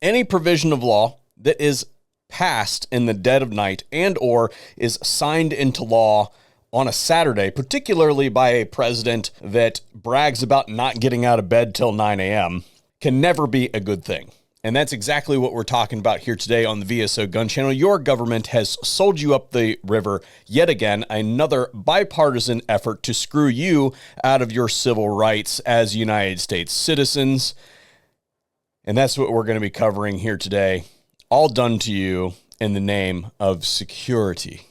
Any provision of law that is passed in the dead of night and or is signed into law on a Saturday, particularly by a president that brags about not getting out of bed till 9 a.m., can never be a good thing. And that's exactly what we're talking about here today on the VSO Gun Channel. Your government has sold you up the river yet again, another bipartisan effort to screw you out of your civil rights as United States citizens. And that's what we're going to be covering here today, all done to you in the name of security.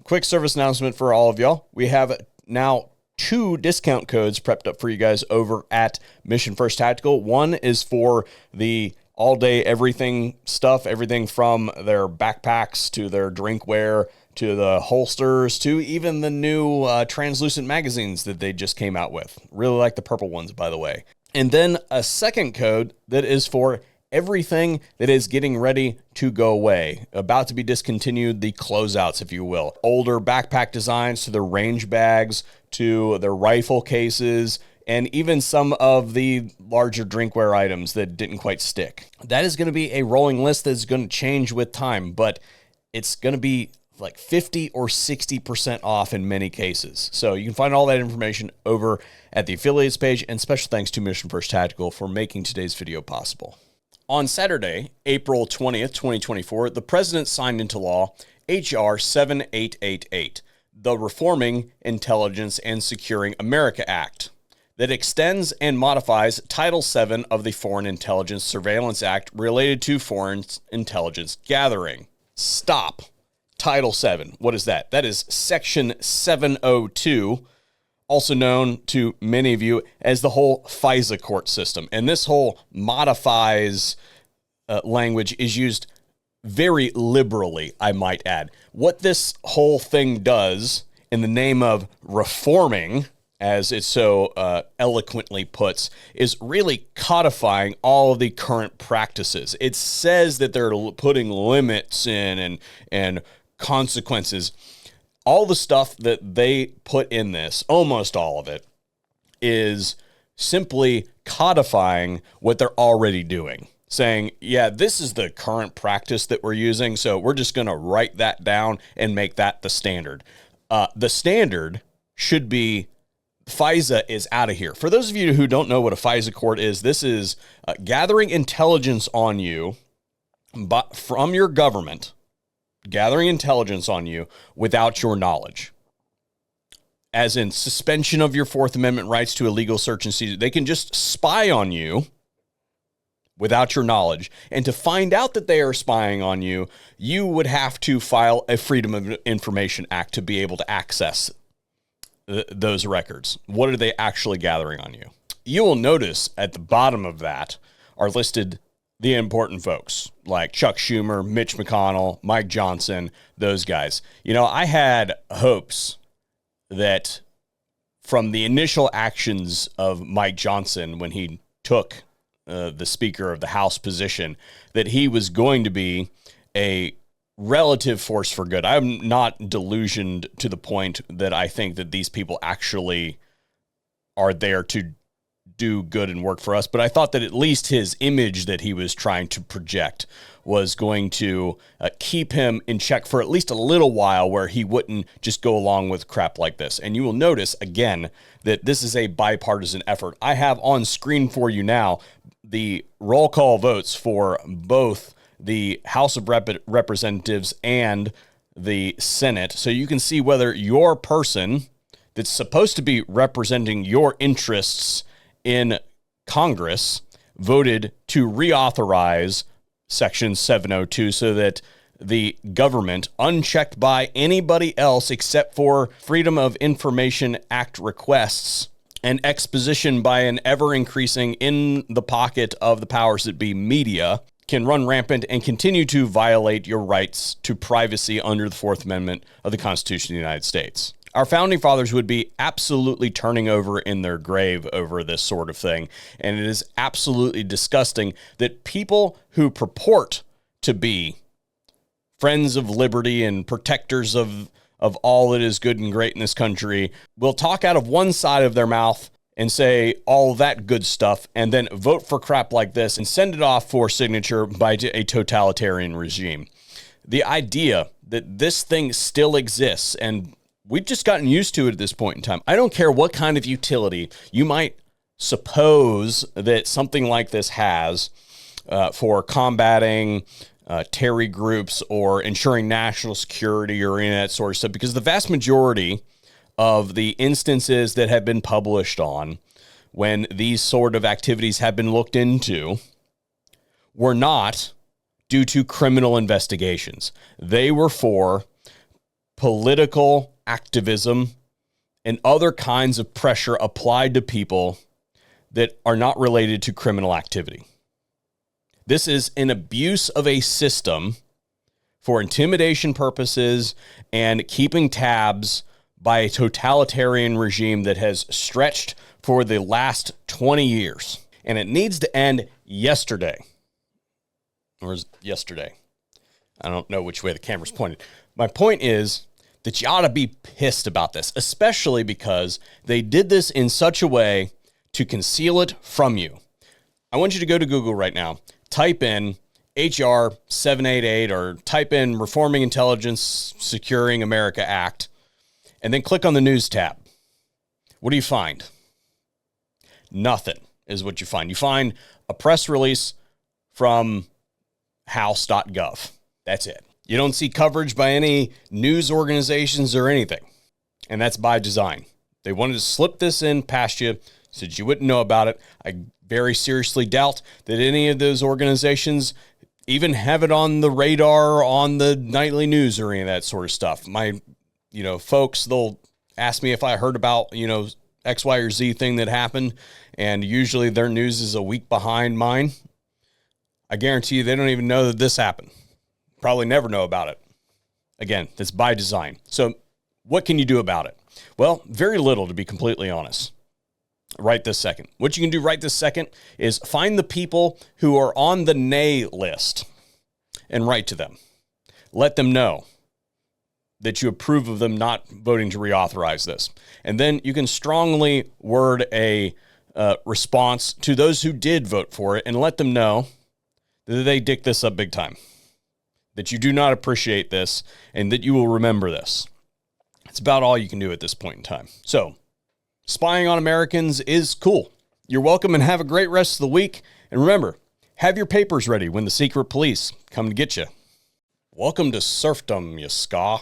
Quick service announcement for all of y'all. We have now 2 discount codes prepped up for you guys over at Mission First Tactical. One is for the all day everything stuff, everything from their backpacks to their drinkware to the holsters to even the new translucent magazines that they just came out with. Really like the purple ones, by the way. And then a second code that is for everything that is getting ready to go away, about to be discontinued, the closeouts, if you will. Older backpack designs to their range bags, to their rifle cases, and even some of the larger drinkware items that didn't quite stick. That is going to be a rolling list that's going to change with time, but it's going to be like 50 or 60% off in many cases. So you can find all that information over at the affiliates page, and special thanks to Mission First Tactical for making today's video possible. On Saturday, April 20th, 2024, the president signed into law H.R. 7888, the Reforming Intelligence and Securing America Act, that extends and modifies Title VII of the Foreign Intelligence Surveillance Act related to foreign intelligence gathering. Stop. Title VII. What is that? That is Section 702, also known to many of you as the whole FISA court system. And this whole modifies language is used very liberally, I might add. What this whole thing does in the name of reforming, as it so eloquently puts, is really codifying all of the current practices. It says that they're putting limits in and consequences. All the stuff that they put in this, almost all of it, is simply codifying what they're already doing. Saying, yeah, this is the current practice that we're using, so we're just going to write that down and make that the standard. The standard should be FISA is out of here. For those of you who don't know what a FISA court is, this is gathering intelligence on you from your government, gathering intelligence on you without your knowledge. As in suspension of your Fourth Amendment rights to illegal search and seizure. They can just spy on you without your knowledge. And to find out that they are spying on you, you would have to file a Freedom of Information Act to be able to access those records. What are they actually gathering on you? You will notice at the bottom of that are listed the important folks like Chuck Schumer, Mitch McConnell, Mike Johnson, those guys. You know, I had hopes that from the initial actions of Mike Johnson when he took the Speaker of the House position, that he was going to be a relative force for good. I'm not delusioned to the point that I think that these people actually are there to do good and work for us, but I thought that at least his image that he was trying to project was going to keep him in check for at least a little while, where he wouldn't just go along with crap like this. And you will notice again that this is a bipartisan effort. I have on screen for you now the roll call votes for both the House of Representatives and the Senate, so you can see whether your person that's supposed to be representing your interests in Congress voted to reauthorize Section 702 so that the government, unchecked by anybody else except for Freedom of Information Act requests and exposition by an ever-increasing in the pocket of the powers that be media, can run rampant and continue to violate your rights to privacy under the Fourth Amendment of the Constitution of the United States. Our founding fathers would be absolutely turning over in their grave over this sort of thing, and it is absolutely disgusting that people who purport to be friends of liberty and protectors of all that is good and great in this country will talk out of one side of their mouth and say all that good stuff and then vote for crap like this and send it off for signature by a totalitarian regime. The idea that this thing still exists, and we've just gotten used to it at this point in time. I don't care what kind of utility you might suppose that something like this has for combating terror groups or ensuring national security or any of that sort of stuff, because the vast majority of the instances that have been published on when these sort of activities have been looked into were not due to criminal investigations. They were for political activism and other kinds of pressure applied to people that are not related to criminal activity. This is an abuse of a system for intimidation purposes and keeping tabs by a totalitarian regime that has stretched for the last 20 years. And it needs to end yesterday. Or is it yesterday? I don't know which way the camera's pointed. My point is that you ought to be pissed about this, especially because they did this in such a way to conceal it from you. I want you to go to Google right now, type in HR 788 or type in Reforming Intelligence Securing America Act, and then click on the news tab. What do you find? Nothing is what you find. You find a press release from house.gov. That's it. You don't see coverage by any news organizations or anything. And that's by design. They wanted to slip this in past you so that you wouldn't know about it. I very seriously doubt that any of those organizations even have it on the radar, on the nightly news or any of that sort of stuff. My folks, they'll ask me if I heard about, X, Y, or Z thing that happened, and usually their news is a week behind mine. I guarantee you they don't even know that this happened. Probably never know about it. Again, that's by design. So what can you do about it? Well, very little, to be completely honest. Right this second. What you can do right this second is find the people who are on the nay list and write to them. Let them know that you approve of them not voting to reauthorize this. And then you can strongly word a response to those who did vote for it and let them know that they dick this up big time, that you do not appreciate this and that you will remember this. It's about all you can do at this point in time. So spying on Americans is cool. You're welcome and have a great rest of the week. And remember, have your papers ready when the secret police come to get you. Welcome to serfdom, you ska.